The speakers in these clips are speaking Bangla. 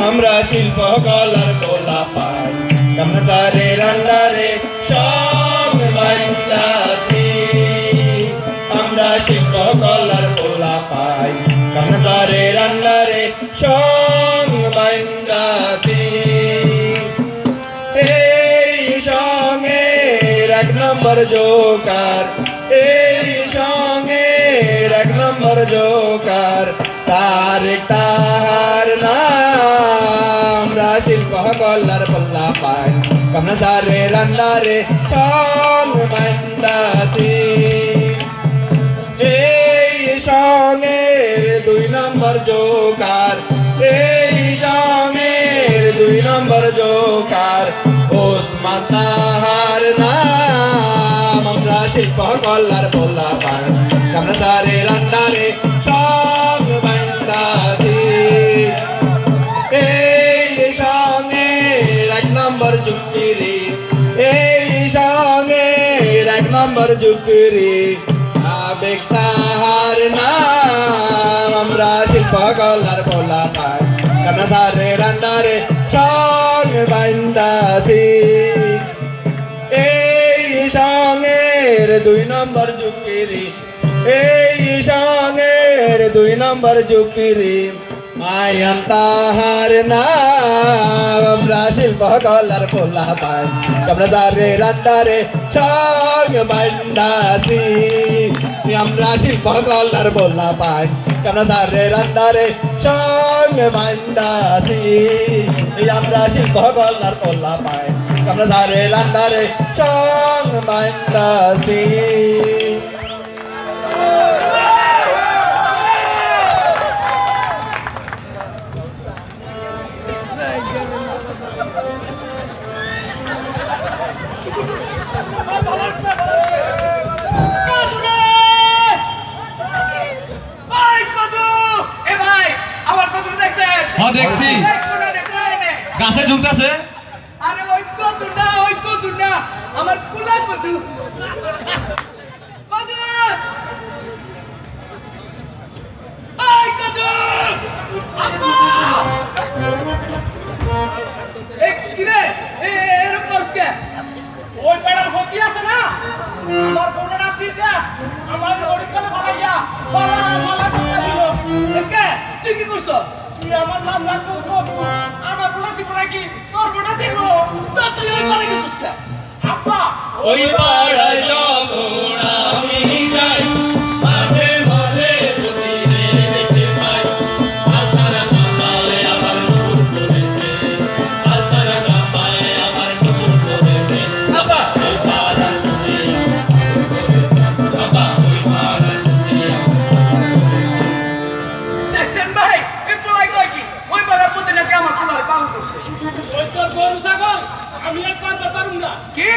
আমরা শিল্পকলার গোলা পাই কামনাসারে রান্নারে সব বাইন্দাছি আমরা শিল্পকলার গোলা পাই কামনাসারে রান্নারে সব বাইন্দাছি এই সঙ্গের এক নম্বর জোকার এই সঙ্গের এক নম্বর জোকার তার নাম শিল্পকলার গোলা পাই কামনাসারে রান্নারে সব বাইন্দাছি এই সঙ্গের দুই নম্বর জোকার এই সঙ্গের দুই নম্বর জোকার ওসমান তাহার নাম আমরা শিল্পকলার গোলা পাই কামনাসারে রান্নারে সব বাইন্দাছি এই সঙ্গের এক নম্বর যুক্তিরি এই সঙ্গের এক নম্বর যুক্তিরি আবেগ তাহার নাম আমরা শিল্পকলার গোলা পাই কামনাসারে রান্নারে সব বাইন্দাছি এই সঙ্গের দুই নম্বর যুক্তিরি এই সঙ্গের দুই নম্বর যুক্তিরি মায়াম তাহার নাম আমরা শিল্পকলার গোলা পাই কামনাসারে রান্নারে সব বাইন্দাছি আমরা শিল্পকলার গোলা পাই কামনাসারে রান্নারে সব বাইন্দাছি আমরা শিল্পকলার গোলা পাই কামনাসারে রান্নারে সব বাইন্দাছি দেখছি গাছে ঝুলতেছে আরে ওই কত না আমার কুলা কত কত আমার গরিব করে ভালাইয়া বালা বালা করতেছিল কে তুই কি করছস তুই আমার নাম রাখছস কত আমার বোনা ছিল নাকি তোর বোনা ছিল তা তুই ওই পারে গেছিস কে আব্বা ওই পাড়ায় যখন আমি যাই মাঝে মাঝে প্রতিদিনে দেখতে পাই আলতারা গায়ে আবার নূর পড়েছে আলতারা গায়ে আবার নূর পড়েছে আব্বা ওই পাড়ার নূরে বাবা ওই পাড়ার নূরে দেখছেন ভাই এই পোলাই কয় কি ওই পারে পুতে নাকি আমার পোলারে পাগল করছে ওই তোর গরু ছাগল আমি আর করতে পারুম না কি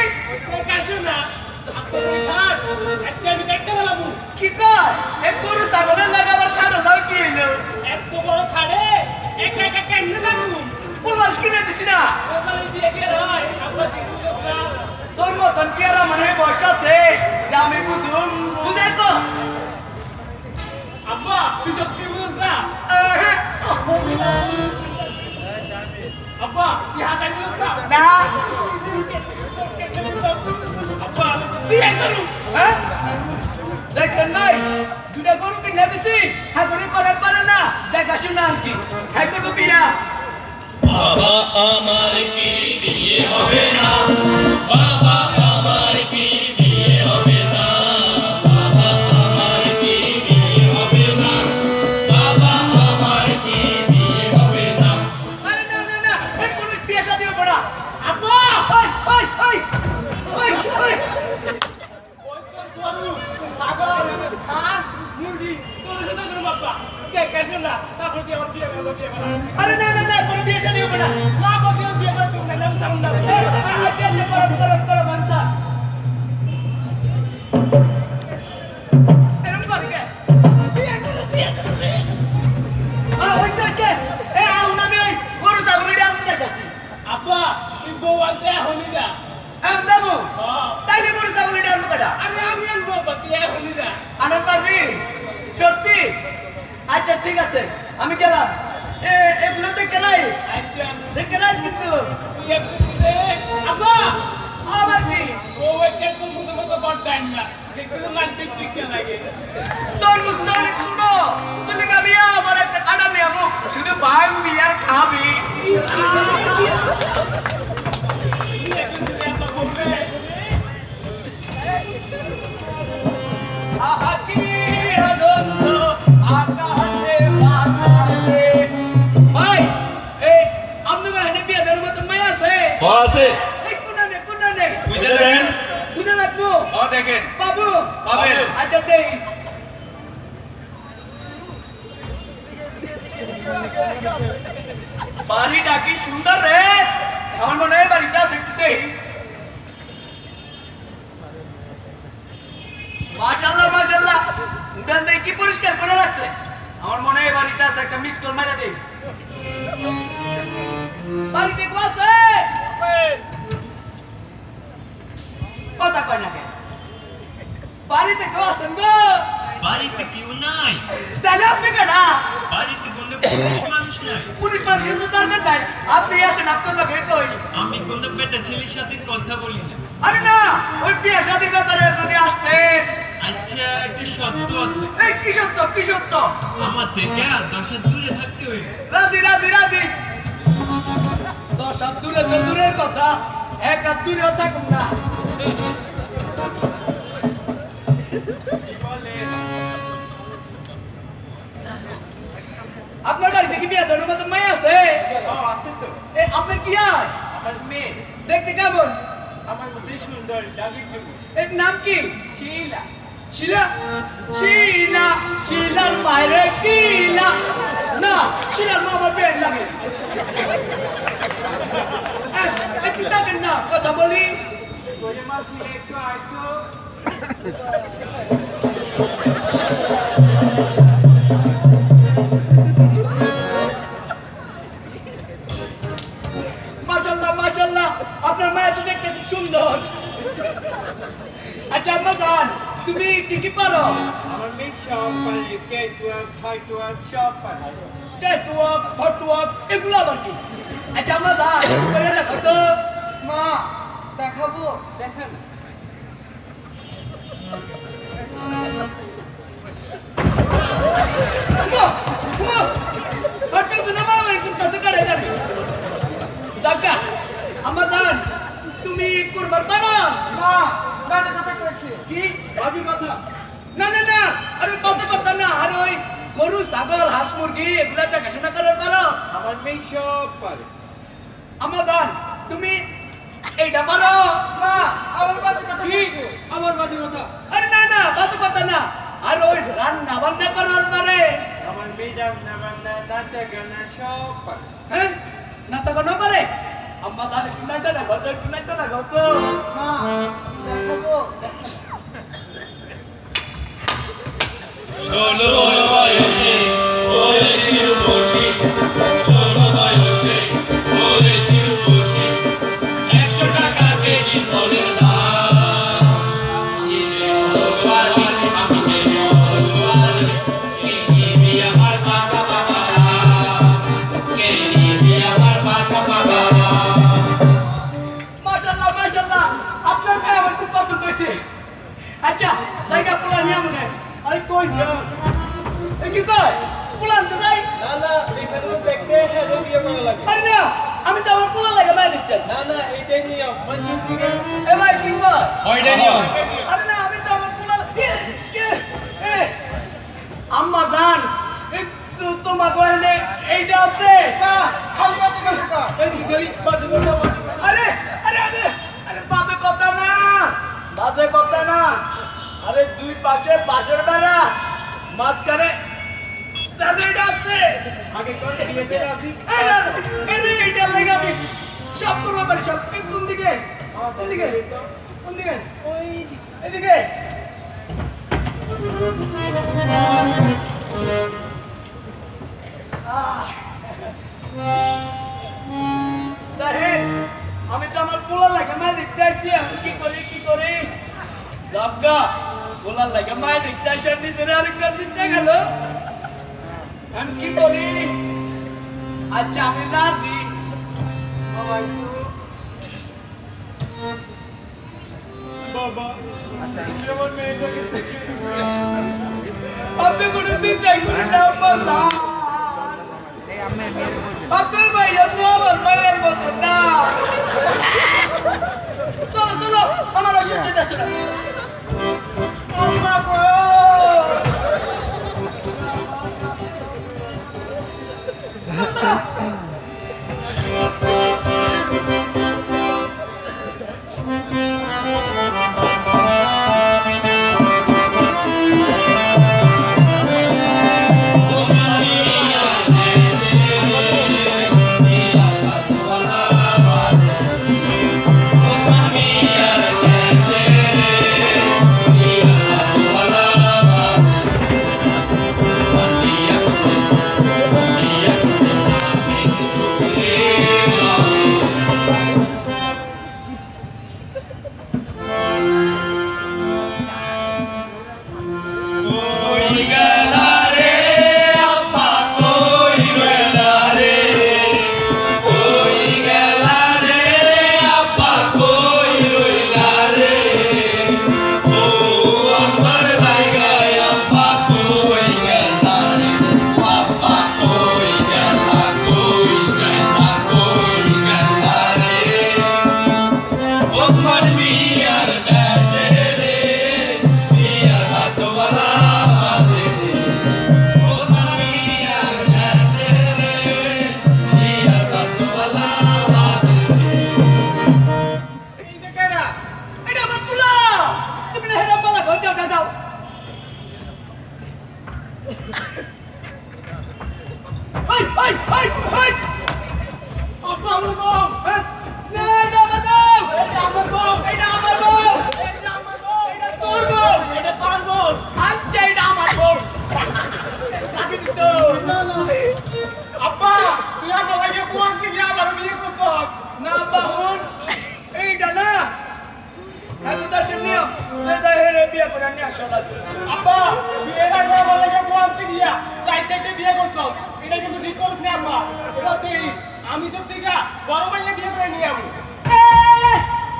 ওই কাশো না তোর ওই ঘাট আজকে আমি কাটতে গেলাম কি কয় এই গরু ছাগলের লাগাবার খানো দাও কি হইলো এত বড় খাড়ে একা একা কেন থাকুম পোলার কিনে দিছি না ওখানে দিয়ে কে রায় আব্বা কি বুঝছ না তোর মতন কি আর আমার এই বয়স আছে যে আমি বুঝুম বুঝে তো আব্বা তুই তো কি বুঝছ না আব্বা তুই হাত আনি বুঝছ না না আব্বা তুই এক করু হ্যাঁ দেখছেন ভাই দুটা গরু কিনে দিছি হ্যাঁ গরু করার পারে না দেখা শুনে আর কি হ্যাঁ করবো বিয়া বাবা আমার কি বিয়ে হবে না বাবা আমার কি বিয়ে হবে না বাবা আমার কি বিয়ে হবে না বাবা আমার কি বিয়ে হবে না আরে না না না এই পুরুষ বিয়ে শাদী হবে না আব্বা ওই ওই ওই ওই ওই ওই তোর গরু ছাগল হাঁস মুরগি তোর সাথে করুম আব্বা দেখে শোনা তারপর তুই আমার বিয়ে করবো বিয়ে করা আরে না না না কোনো বিয়ে শাদী হবে না না করতে বিয়ে করে তুমি নাম সামনে না আচ্ছা আচ্ছা করো মানসা এরকম করে কে বিয়ে করো হইছে হইছে এ আর আমি ওই গরু ছাগলটা আনতে যাইতাছি আব্বা তুই বউ আনতে হলি না আম যাবো হ্যাঁ। তাইলে গরু ছাগলটা আনবো কেডা আমি আনবো আব্বা তুই হলি না আনন্দ পারবি সত্যি আচ্ছা ঠিক আছে আমি গেলাম এগুলো দেখে নাই আচ্ছা দেখে নাই কিন্তু তুই একটু দে আব্বা আবার কি বউ একটা কোন মতো বড় টাইম না দেখতে তো না ঠিক ঠিক লাগে তোর মুস্তা অনেক শুনো তুমি খাবি আবার একটা কাটা নিয়ে আমো শুধু ভাঙবি আর খাবি আহা কি আনন্দ আকাশে বাতাসে ভাই এই আপনি ভাই বিয়ে দেওয়ার মতো মাই আছে আছে এই কোনা নে বুঝে দেখেন বুঝে রাখবো দেখেন বাবু পাবেন। আচ্ছা দেই বাড়িটা কি সুন্দর রে আমার মনে হয় বাড়িটা আছে একটু দেই মাশাআল্লাহ মাশাআল্লাহ উঠান দেই কি পরিষ্কার করে রাখছে আমার মনে হয় বাড়িটা আছে একটা মিস কল মারা দেই বাড়িতে কেউ আছে কথা কয় না কেন বাড়িতে কেউ আছেন গো বাড়িতে কেউ নাই তাহলে আপনি কেনা বাড়িতে কোনো পুরুষ মানুষ নাই পুলিশ মানুষের তো দরকার নাই আপনি আসেন আপনার লোক এই তো ওই আমি কোনো বেটা ছেলের সাথে কথা বলি না আরে না ওই বিয়ে শাদীর ব্যাপারে যদি আসতে আচ্ছা একটা শর্ত আছে এই কি সত্য আমার থেকে 10 হাত দূরে থাকতে হইবে রাজি 10 হাত দূরে তো দূরের কথা 1 হাত দূরেও থাকুন না আপনার বাড়িতে কি বিয়ে দেওয়ার মতো মেয়ে আছে আছে তো এ আপনার কি আর আমার মেয়ে দেখতে কেমন আমার মধ্যে সুন্দর ডাবি দেবো এর নাম কি শিলা শিলার বাইরে কিলা না শিলার মা আমার বেড লাগে একটু ডাকেন না কথা বলি করে মাস মিলে একটু আইতো মাশাআল্লাহ আপনার মায়া তো দেখতে খুব সুন্দর আচ্ছা আম্মা জান তুমি কি পারো আমার মেয়ে সব পারে কেটুয়াক হাইটুয়াক সব পারে টেটওয়াক ফটওয়াক এগুলো আবার কি আচ্ছা আম্মা জান করে দেখো তো মা দেখাবো দেখা না গরু ছাগল হাঁস মুরগি এগুলা দেখাশোনা করার পারো? আমার মেয়ে সব পারে। আমার জান তুমি এইটা পারো? মা আমার বাজে কথা কি? আমার বাজে কথা। আরে না না বাজে কথা না, আর ওই রান্না বান্না করার পারে? আমার মেয়ে রান্না বান্না নাচা গানা সব পারে। হ্যাঁ নাচা গানা পারে? আম্মা জান একটু নাচা না গত, একটু নাচা না গত। মা দেখাবো। 16 বয়সে হয়েছি রূপসী, 16 বয়সে হয়েছি রূপসী, 100 টাকা কেজি ফলের দাম। যে ফলওয়ালি আমি যে ফলওয়ালি, কে নিবি আমার পাকা পাকা, কে নিবি আমার পাকা পাকা। মাশাআল্লাহ মাশাআল্লাহ, আপনার মেয়ে আমার খুব পছন্দ হয়েছে। আচ্ছা জায়গা পোলা নিয়ে মনে আরে কই যাও? এ কি কয় পোলান তো যাই? না না এখানে তো দেখতে এলো বিয়ে করা লাগে। আরে না আমি তো আমার পোলা লাগে মাই দেখতে আসছি। না না এইটাই নিয়ম মঞ্জুর দিকে। এ ভাই কি কয়? ওইটা নিও। আরে না আমি তো আমার পোলা আম্মা জান একটু তোমার গয়নে এইটা আছে? কা খালি বাজে কথা কা। এই কি গলি বাজে কথা বাজে কথা। আরে আরে আরে আরে বাজে কথা না, বাজে কথা না। আরে দুই পাশে বাঁশের বেড়া, মাঝখানে সাদরিটা আছে। আগে কোন বিয়েতে রাজি? এই না, এইটা লাগে আমি সব করবো পারি সব। এই কোন দিকে? কোন দিকে? কোন দিকে? ওই এদিকে। দেখেন আমি তো আমার পোলা লাগে মায় দেখতে আসছি, এখন কি করি কি করি? জাবগা পোলার লাগে মায় দেখতে আসি আর নিজের আরেকটা চিন্তা গেল, আমি কি করি? আচ্ছা আমি রাজি। বাবা আমার মেয়েটাকে দেখে আপনি কোনো চিন্তাই করেন না আম্মা জান। আপনার ভাইয়া তো আমার মায়ের মতো না। চলো চলো আমার অসহ্য যাচ্ছে না। আম্মা গো চলো, চলো। আমি তো থেকে বড় ভাইয়া বিয়ে করে নিয়ে যাবো।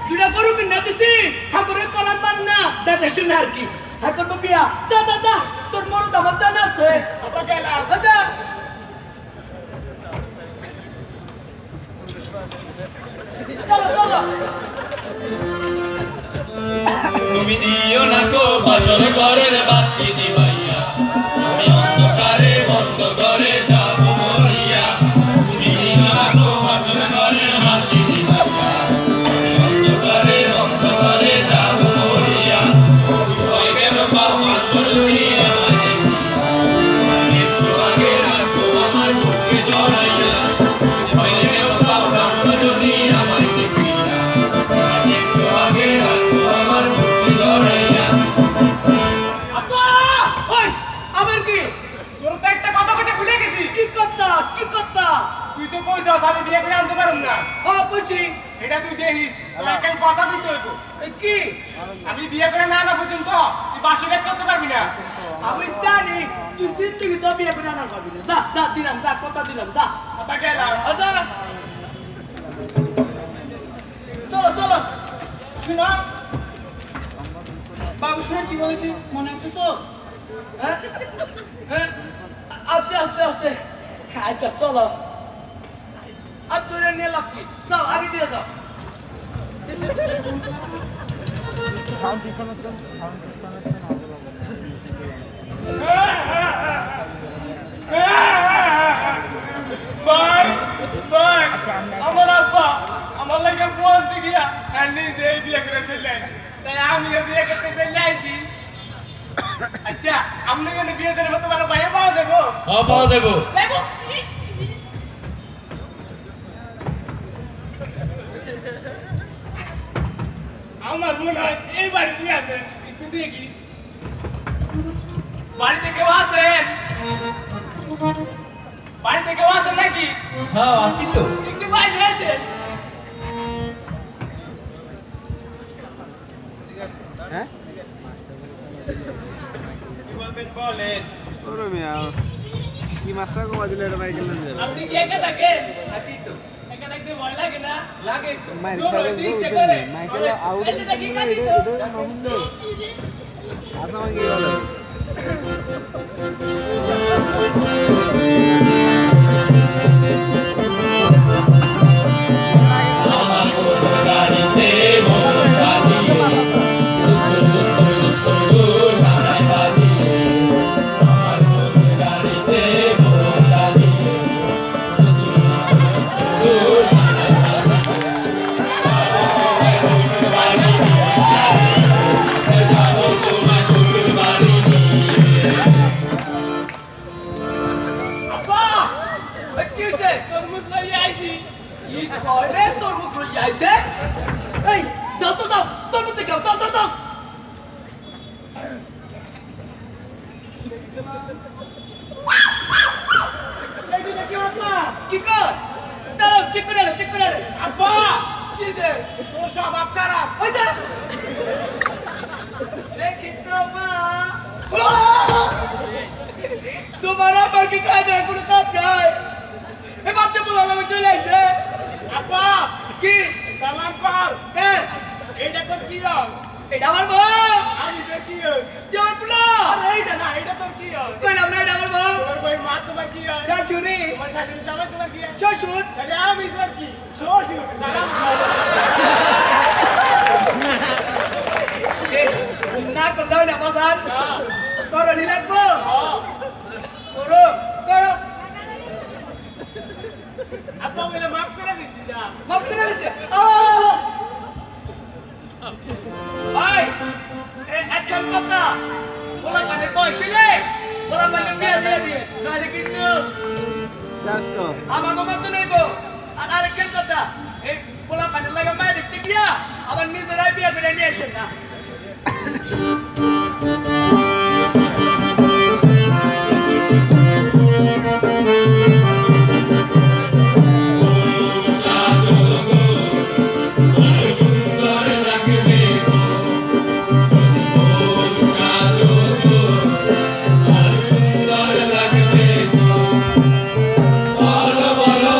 দুটা গরু কিনে দিছি, ঠাকুরের কলার বার না দাদা শুনে আর কি ঠাকুর বিয়া। যা যা যা তোর মরদ আমার জানা আছে। আপা গেলাম। আচ্ছা চলো চলো। তুমি দিও না কো বাসর ঘরের বাতি দিবাইয়া, আমি অন্ধকারে কথা আমি বিয়ে করে আনতে পারুম না কইছি এটা তুই দেখিস তোকে কথা দিতে হইব কি আমি বিয়ে করে না না পর্যন্ত তুই বাসি বের করতে পারবি না আমি জানি তুই জিন্দগি তো বিয়ে করে আনার পারবি না যা দিলাম যা কথা দিলাম যা কথা গেলাম আচ্ছা চলো শুনো বাবু শুনে কি বলেছি মনে আছে তো হ্যাঁ আছে আচ্ছা চলো আর তোরে নিয়ে লাভ কি যাও আগে দিয়ে যাও ভাই আমার আব্বা আমার লাগে বলতে গিয়া আর নিজে বিয়ে করে চলে তাই আমিও বিয়ে করতে চলে আইছি আচ্ছা আপনি কেন বিয়ে করে তোমার ভাইয়া পাওয়া যাবো পাওয়া যাবো যাবো আমার মনে হয় এই বাড়িতে আছে একটু দেখি বাড়িতে কেউ আছেন বাড়িতে কেউ আছেন নাকি হ্যাঁ আছি তো একটু বাইরে আসেন কি বলবেন বলেন কি মাছটা কমা দিলে রে ভাই গেলেন আপনি কি একা থাকেন আছি তো একা থাকতে ভয় লাগে না লাগে তো মাইর জোর খাবে হইতে ইচ্ছে উঠে করে। মাইকেল আউট এই যে দেখি দিলে কাটি এটা তো। এটা নমুন দে আসা মাগে গেল আমার গরুর গাড়িতে মোর সাজিয়ে সাজায় বাজিয়ে আমার গরুর গাড়িতে মোর সাজিয়ে সাজায় বাজিয়ে শ্বশুর বাড়ি যাবো তোমার শ্বশুর বাড়ি আব্বা কি হইছে তরমুজ লইয়া আইছি কি কইলে তরমুজ লই আইছে এই যাও তো যাও তরমুজ খাও যাও এই যে কি হলো কি কর দাঁড়াও চেক করে আব্বা কি হইছে তোর স্বভাব খারাপ ওই যা দেখি তো মা তোমার আমার কি কাজ নাই কোনো কাজ নাই এ বাচ্চা বলা লাগে চলে আইছে আব্বা কি সালাম কর এ এইটা তোর কি রং এটা আমার বউ আমি তো কি হই আমার পুলা আরে এইটা না এটা তোর কি হয় কইলাম না এটা আমার বউ তোর বই মা তোমার কি হয় শাশুড়ি তোমার শাশুড়ি জামাই তোমার কি হয় শ্বশুর তাহলে আমি তোর কি শ্বশুর সালাম এ, না করলেও না বাজার করো নি লাগবো করো আব্বা বলে মাফ করে দিছি যা মাপ করে দিছে ভাই এখন কথা বলা মানে কইছিলে বলা মানে বিয়ে দিয়ে নাহলে কিন্তু শেষ তো আমাকে মতো নেইব আর আরেকখান কথা এই বলা মানে লাগা মায়ের দেখতে গিয়া আবার নিজেরাই বিয়ে করে নিয়ে আসেন না সুন্দর লাগবে সুন্দর লাগবে বলো বলো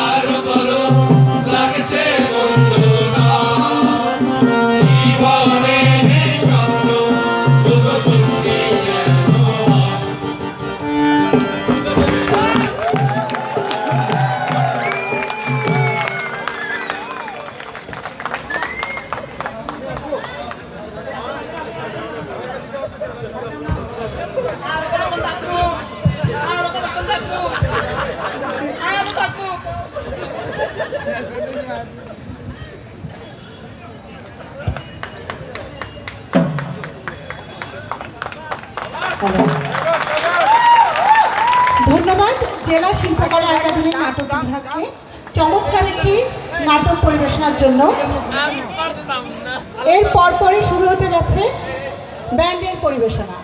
আরো বলো লাগছে বন্ধু জীবনে স্বপ্ন দুটো সত্যি আর কত থাকবো আর কত থাকবো আর থাকবো ধন্যবাদ জেলা শিল্পকলা একাডেমির নাটক বিভাগকে চমৎকার একটি নাটক পরিবেশনার জন্য। এর পরপরই শুরু হতে যাচ্ছে ব্যান্ডের পরিবেশনা।